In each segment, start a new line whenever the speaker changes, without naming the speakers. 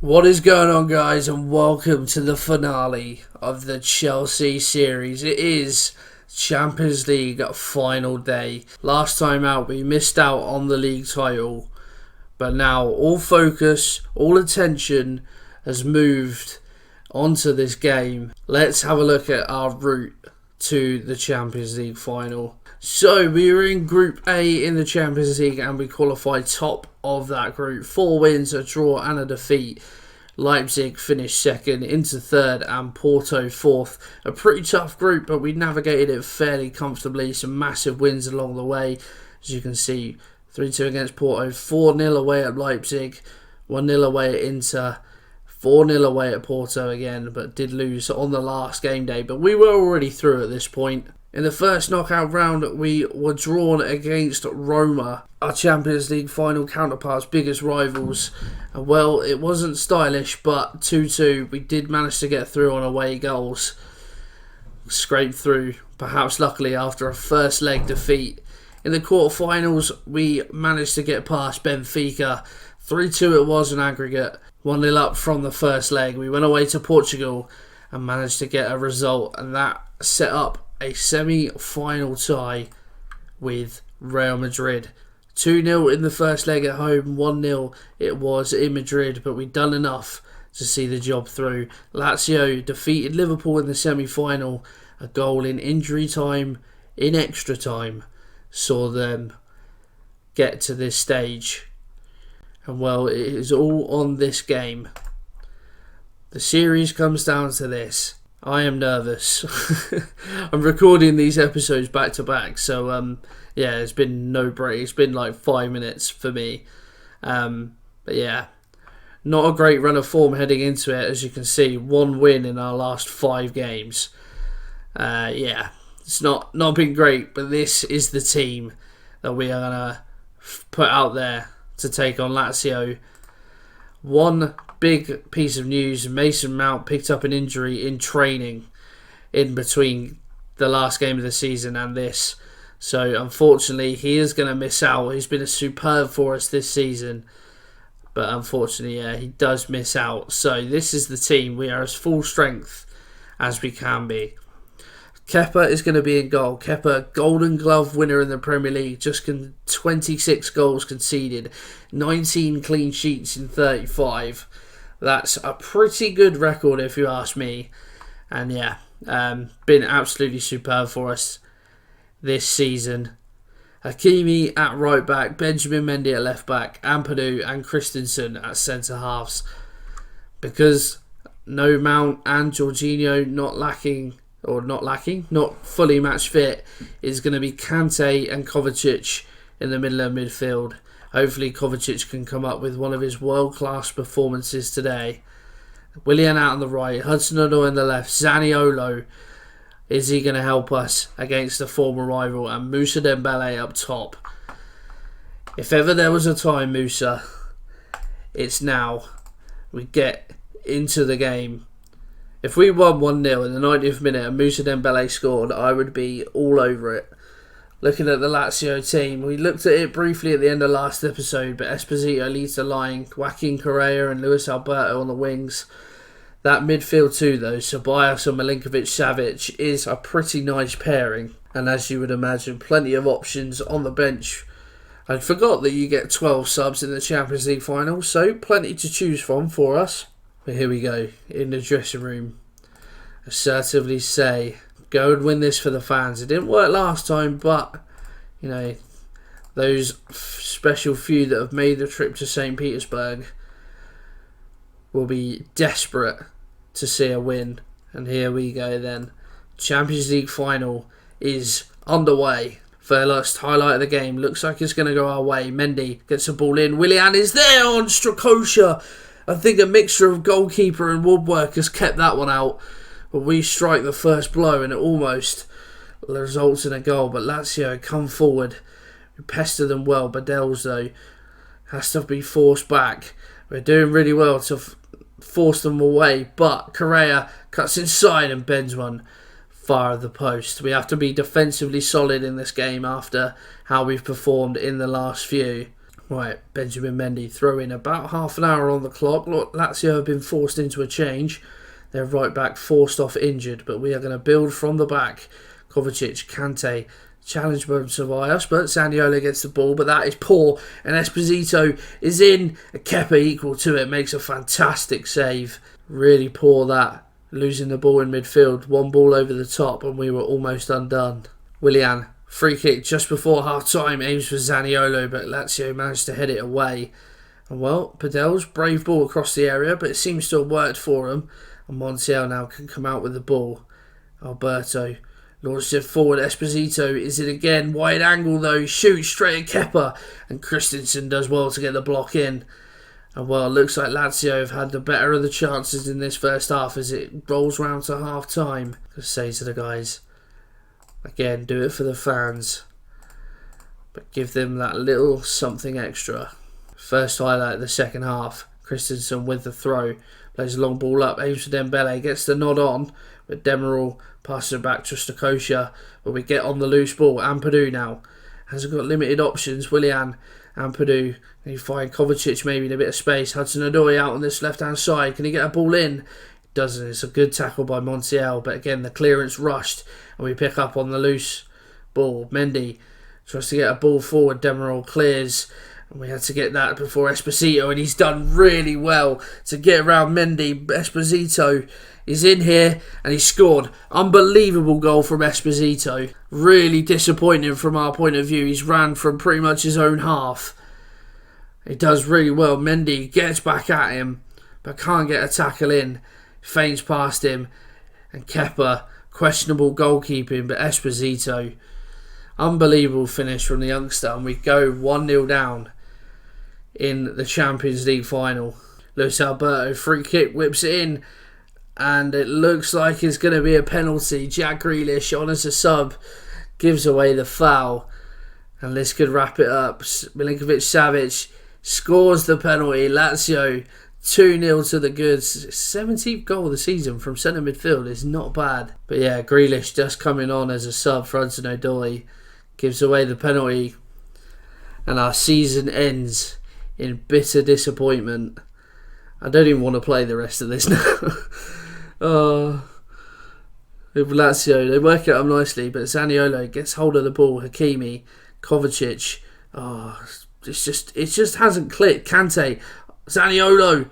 What is going on, guys, and welcome to the finale of the Chelsea series. It is Champions League final day. Last time out we missed out on the league title, but now all focus, all attention has moved onto this game. Let's have a look at our route to the Champions League final. So we were in Group A in the Champions League and we qualified top of that group. 4 wins, a draw and a defeat. Leipzig finished second, into third and Porto fourth. A pretty tough group, but we navigated it fairly comfortably. Some massive wins along the way. As you can see, 3-2 against Porto, 4-0 away at Leipzig, 1-0 away at Inter, 4-0 away at Porto again, but did lose on the last game day. But we were already through at this point. In the first knockout round, we were drawn against Roma, our Champions League final counterparts, biggest rivals. And well, it wasn't stylish, but 2-2, we did manage to get through on away goals. Scraped through, perhaps luckily after a first leg defeat. In the quarterfinals, we managed to get past Benfica. 3-2 it was in aggregate, 1-0 up from the first leg. We went away to Portugal and managed to get a result, and that set up a semi-final tie with Real Madrid. 2-0 in the first leg at home, 1-0 it was in Madrid, but we'd done enough to see the job through. Lazio defeated Liverpool in the semi-final. A goal in injury time, in extra time, saw them get to this stage. And well, it is all on this game. The series comes down to this. I am nervous. I'm recording these episodes back to back, so yeah, it's been no break. It's been like 5 minutes for me. But yeah, not a great run of form heading into it. As you can see, 1 win in our last 5 games. Yeah, it's not been great, but this is the team that we are gonna put out there to take on Lazio. One big piece of news: Mason Mount picked up an injury in training in between the last game of the season and this. So unfortunately he is going to miss out. He's been a superb for us this season, but unfortunately, yeah, he does miss out. So this is the team. We are as full strength as we can be. Kepa is going to be in goal. Kepa, Golden Glove winner in the Premier League, just 26 goals conceded, 19 clean sheets in 35. That's a pretty good record if you ask me. And yeah, been absolutely superb for us this season. Hakimi at right back, Benjamin Mendy at left back, Ampadu and Christensen at centre halves. Because no Mount and Jorginho not fully match fit, is going to be Kante and Kovacic in the middle of midfield. Hopefully Kovacic can come up with one of his world-class performances today. Willian out on the right, Hudson-Odoi on the left, Zaniolo. Is he going to help us against a former rival? And Moussa Dembele up top. If ever there was a time, Moussa, it's now. We get into the game. If we won 1-0 in the 90th minute and Moussa Dembele scored, I would be all over it. Looking at the Lazio team, we looked at it briefly at the end of last episode, but Esposito leads the line, Joaquin Correa and Luis Alberto on the wings. That midfield too, though, Ceballos and Milinkovic-Savic, is a pretty nice pairing. And as you would imagine, plenty of options on the bench. I forgot that you get 12 subs in the Champions League final, so plenty to choose from for us. But here we go, in the dressing room. Assertively say, go and win this for the fans. It didn't work last time, but, you know, those special few that have made the trip to St. Petersburg will be desperate to see a win. And here we go then. Champions League final is underway. First highlight of the game. Looks like it's going to go our way. Mendy gets the ball in. Willian is there on Strakosha. I think a mixture of goalkeeper and woodwork has kept that one out. But we strike the first blow and it almost results in a goal. But Lazio come forward. We pester them well. Badels, though, has to be forced back. We're doing really well to force them away. But Correa cuts inside and bends one far of the post. We have to be defensively solid in this game after how we've performed in the last few. Right, Benjamin Mendy throw in about half an hour on the clock. Look, Lazio have been forced into a change. Their right back forced off injured, but we are going to build from the back. Kovacic, Kante, challenge by Ceballos, but Zaniolo gets the ball, but that is poor, and Esposito is in. Kepa equal to it, makes a fantastic save. Really poor that, losing the ball in midfield. One ball over the top, and we were almost undone. Willian, free kick just before half-time, aims for Zaniolo, but Lazio managed to head it away. And well, Padel's brave ball across the area, but it seems to have worked for him. And Montiel now can come out with the ball. Alberto launches it forward. Esposito is it again. Wide angle though. Shoots straight at Kepa. And Christensen does well to get the block in. And well, it looks like Lazio have had the better of the chances in this first half as it rolls round to half time. Just say to the guys, again, do it for the fans. But give them that little something extra. First highlight of the second half. Christensen with the throw. Plays a long ball up, aims for Dembele, gets the nod on, but Demiral passes it back to Stokosha, but we get on the loose ball. Ampadu now has got limited options. Willian, Ampadu, can you find Kovacic maybe in a bit of space? Hudson-Odoi out on this left-hand side, can he get a ball in? Doesn't. It's a good tackle by Montiel, but again the clearance rushed, and we pick up on the loose ball. Mendy tries to get a ball forward, Demiral clears. And we had to get that before Esposito, and he's done really well to get around Mendy. Esposito is in here, and he scored. Unbelievable goal from Esposito. Really disappointing from our point of view. He's ran from pretty much his own half. He does really well. Mendy gets back at him, but can't get a tackle in. Feigns past him, and Kepa, questionable goalkeeping, but Esposito, unbelievable finish from the youngster, and we go 1-0 down in the Champions League final. Luis Alberto, free kick, whips it in, and it looks like it's going to be a penalty. Jack Grealish on as a sub gives away the foul, and this could wrap it up. Milinkovic-Savic scores the penalty. Lazio 2-0 to the goods. 17th goal of the season from centre midfield is not bad. But yeah, Grealish just coming on as a sub for Hudson-Odoi gives away the penalty, and our season ends in bitter disappointment. I don't even want to play the rest of this now. With Lazio, they work it up nicely, but Zaniolo gets hold of the ball. Hakimi, Kovacic. It just hasn't clicked. Kante, Zaniolo.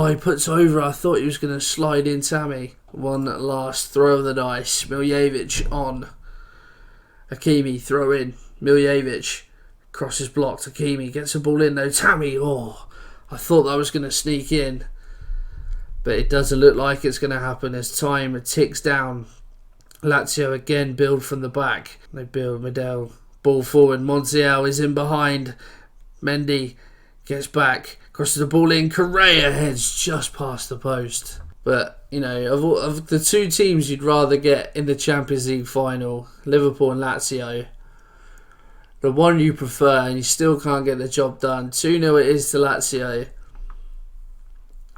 He puts over. I thought he was going to slide in Tammy. One last throw of the dice. Miljevic on. Hakimi throw in. Miljevic crosses blocked. Hakimi gets the ball in though. Tammy, I thought that was going to sneak in, but it doesn't look like it's going to happen as time ticks down. Lazio again build from the back. They build. Medel, ball forward. Montiel is in behind. Mendy gets back, crosses the ball in. Correa heads just past the post. But, of the two teams you'd rather get in the Champions League final, Liverpool and Lazio, the one you prefer and you still can't get the job done. 2-0 it is to Lazio.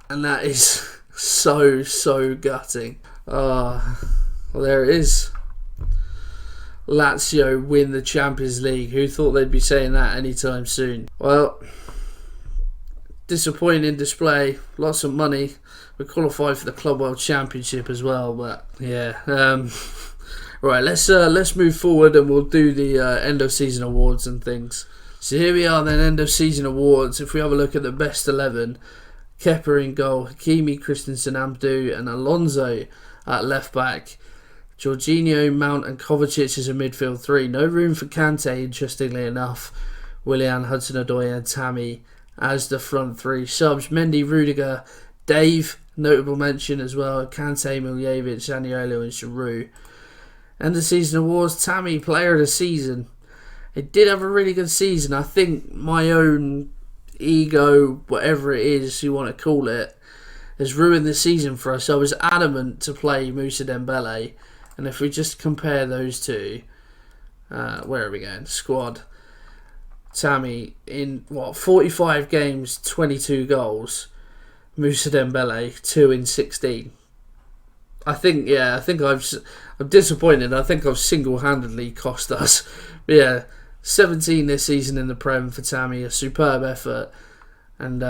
And that is so gutting. Well, there it is. Lazio win the Champions League. Who thought they'd be saying that anytime soon? Well, disappointing display. Lots of money. We qualified for the Club World Championship as well, but yeah. Right, let's move forward and we'll do the end of season awards and things. So here we are then, end of season awards. If we have a look at the best 11, Kepa in goal, Hakimi, Christensen, Ampadu and Alonso at left back. Jorginho, Mount and Kovacic as a midfield three. No room for Kante, interestingly enough. Willian, Hudson-Odoi and Tammy as the front three. Subs, Mendy, Rudiger, Dave, notable mention as well. Kante, Miljevic, Zaniolo and Giroud. End of season awards, Tammy, player of the season. It did have a really good season. I think my own ego, whatever it is you want to call it, has ruined the season for us. I was adamant to play Moussa Dembele, and if we just compare those two, where are we going? Squad. Tammy in 45 games, 22 goals. Moussa Dembele 2 in 16. I'm disappointed. I think I've single-handedly cost us. But yeah, 17 this season in the Prem for Tammy, a superb effort. And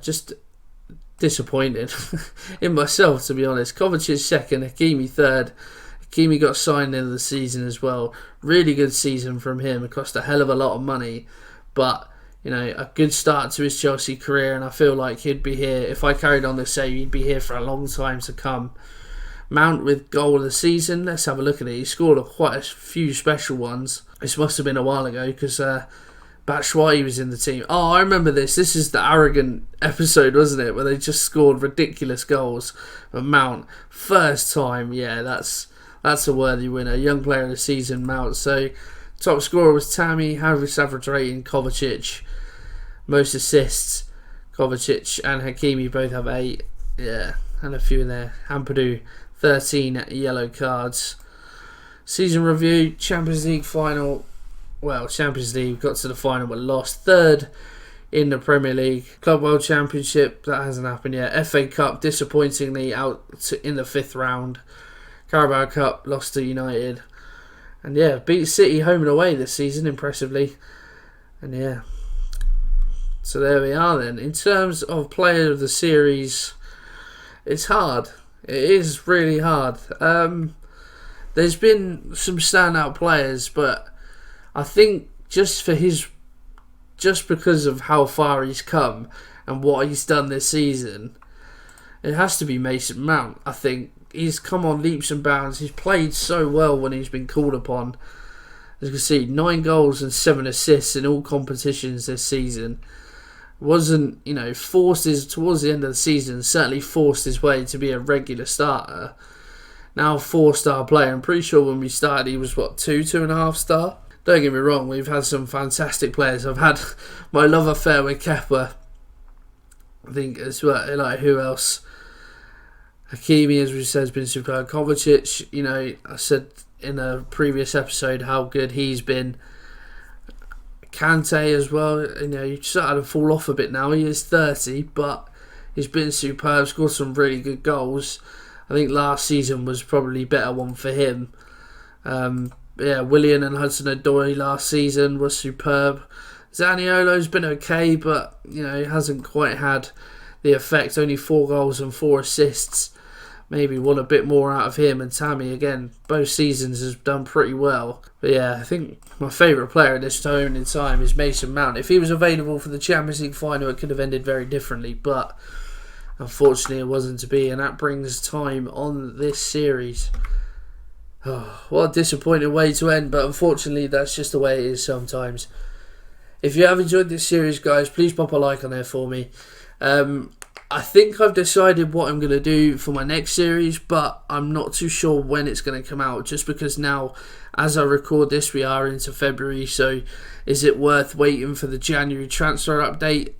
just disappointed in myself, to be honest. Kovacic second, Hakimi third. Hakimi got signed into the season as well. Really good season from him. It cost a hell of a lot of money, but a good start to his Chelsea career, and I feel like he'd be here, if I carried on the same, he'd be here for a long time to come. Mount with goal of the season. Let's have a look at it. He scored quite a few special ones. This must have been a while ago, because Batshuayi was in the team. Oh, I remember this. This is the arrogant episode, wasn't it? Where they just scored ridiculous goals. But Mount, first time, that's a worthy winner. Young player of the season, Mount. So, top scorer was Tammy, average rating, Kovacic. Most assists, Kovacic and Hakimi both have 8. Yeah, and a few in there. Ampadu, 13 yellow cards. Season review, Champions League final. Well, Champions League, got to the final but lost. Third in the Premier League. Club World Championship, that hasn't happened yet. FA Cup, disappointingly out in the 5th round. Carabao Cup, lost to United. And beat City home and away this season, impressively. And so there we are then. In terms of player of the series, it's hard. It is really hard. There's been some standout players, but I think just because of how far he's come and what he's done this season, it has to be Mason Mount. I think he's come on leaps and bounds. He's played so well when he's been called upon. As you can see, 9 goals and 7 assists in all competitions this season. Wasn't, towards the end of the season, certainly forced his way to be a regular starter. Now 4-star player. I'm pretty sure when we started he was 2.5 star. Don't get me wrong, we've had some fantastic players. I've had my love affair with Kepa. I think as well, who else? Hakimi, as we said, has been superb. Kovacic, I said in a previous episode how good he's been. Kante as well, he's started to fall off a bit now. He is 30, but he's been superb, scored some really good goals. I think last season was probably a better one for him. Willian and Hudson-Odoi last season was superb. Zaniolo's been okay, but he hasn't quite had the effect. Only 4 goals and 4 assists. Maybe want a bit more out of him. And Tammy, again, both seasons has done pretty well. But I think my favourite player at this moment in time is Mason Mount. If he was available for the Champions League final, it could have ended very differently. But unfortunately, it wasn't to be. And that brings time on this series. Oh, what a disappointing way to end. But unfortunately, that's just the way it is sometimes. If you have enjoyed this series, guys, please pop a like on there for me. I think I've decided what I'm going to do for my next series, but I'm not too sure when it's going to come out, just because now, as I record this, we are into February, so is it worth waiting for the January transfer update?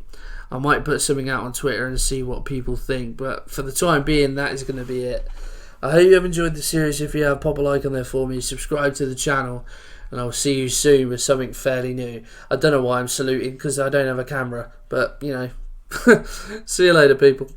I might put something out on Twitter and see what people think, but for the time being, that is going to be it. I hope you have enjoyed the series. If you have, pop a like on there for me, subscribe to the channel, and I'll see you soon with something fairly new. I don't know why I'm saluting, because I don't have a camera, but, See you later, people.